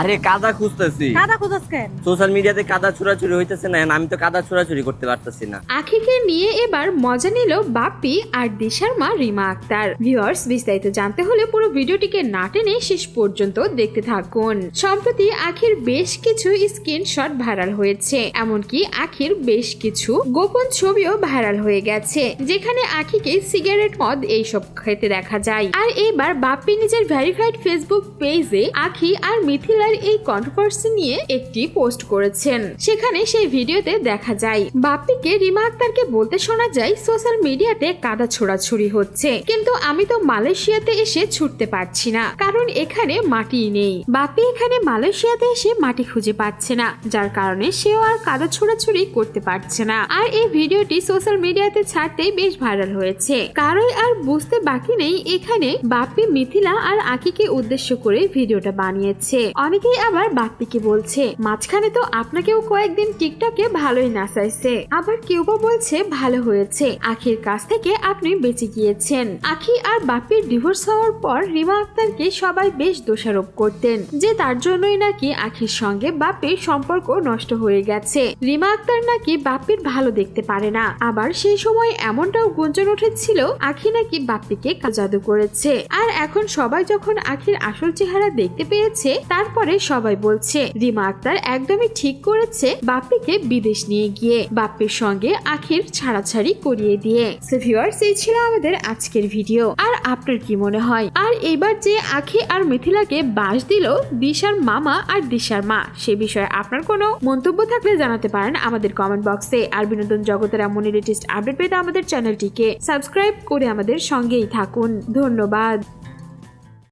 আরে কাদা খুঁজতেছি। কাদা খুঁজছ কেন? সোশ্যাল মিডিয়াতে কাদা ছোড়াছুড়ি হইতেছে না, আমি তো কাদা ছোড়াছুড়ি করতে পারতেছি না। আখিকে নিয়ে এবার মজা নিল বাপ্পি আর দিশার মা রিমা আক্তার। ভিউয়ার্স, বিস্তারিত জানতে হলে পুরো ভিডিওটিকে না টেনে শেষ পর্যন্ত দেখতে থাকুন। সম্প্রতি আখির বেশ কিছু স্ক্রিনশট ভাইরাল হয়েছে, এমনকি আখির বেশ কিছু গোপন ছবিও ভাইরাল হয়ে গেছে, যেখানে আখিকে সিগারেট, মদ এইসব খেতে দেখা যায়। আর এবার বাপ্পি নিজের ভেরিফাইড ফেসবুক পেজে আখি আর মিথিলার এই কন্ট্রোভার্সি নিয়ে একটি পোস্ট করেছেন। সেখানে সেই ভিডিওতে দেখা যায় বাপ্পিকে রিমা আক্তারকে বলতে শোনা যায় সোশ্যাল মিডিয়াতে কাদা ছোড়াছুড়ি হচ্ছে, কিন্তু আমি তো মালয়েশিয়াতে এসে ছুটতে পারছি না, কারণ এখানে মাটি নেই। বাপ্পি এখানে মালয়েশিয়াতে এসে মাটি খুঁজে পাচ্ছে না, যার কারণে সেও আর কাদা ছোড়াছুড়ি করতে পারছে না। আর এই ভিডিওটি সোশ্যাল মিডিয়াতে ছাড়তেই বেশ ভাইরাল হয়েছে। কারোই আর বুঝতে বাকি নেই এখানে বাপ্পি মিথিলা আর আখিকে উদ্দেশ্য করে ভিডিওটা বানিয়েছে। অনেকেই আবার বাপ্পিকে বলছে মাঝখানে তো আপনাকেও কয়েকদিন টিকটকে ভালোই নাচাইছে, আবার কেউ বা বলছে ভালো হয়েছে, আখির কাছ থেকে আপনি বেঁচে গিয়েছেন। আখি আর বাপ্পির ডিভোর্স হওয়ার পর রিমা আক্তারকে সবাই বেশ দোষারোপ করতেন যে তার জন্যই নাকি আখির সঙ্গে বাপ্পির সম্পর্ক নষ্ট হয়ে গেছে। রিমা আক্তার নাকি বাপ্পির ভালো দেখতে পারে না, আবার সেই সময় এমনটাও গুঞ্জন উঠেছিল আখি নাকি বাপ্পিকে জাদু করেছে। আর এখন সবাই যখন আখির আসল চেহারা দেখতে পেয়েছে, তারপরে সবাই বলছে রিমা আক্তার একদমই ঠিক করেছে বাপ্পিকে বিদেশ নিয়ে গিয়ে বাপ্পির সঙ্গে আখির ছাড়াছাড়ি করিয়ে দিয়ে। সো ভিউয়ার্স, এই ছিল আমাদের আজকের ভিডিও। আর আপনার কি মনে হয়? আর এবার যে আখি আর মিথিলাকে বাস দিল দিশার মামা আর দিশার মা, সে বিষয়ে আপনার কোনো মন্তব্য থাকলে জানাতে পারেন আমাদের কমেন্ট বক্সে। আর বিনোদন জগতের এমন লেটেস্ট আপডেট পেতে আমাদের চ্যানেলটিকে সাবস্ক্রাইব করে আমাদের সঙ্গেই থাকুন। ধন্যবাদ।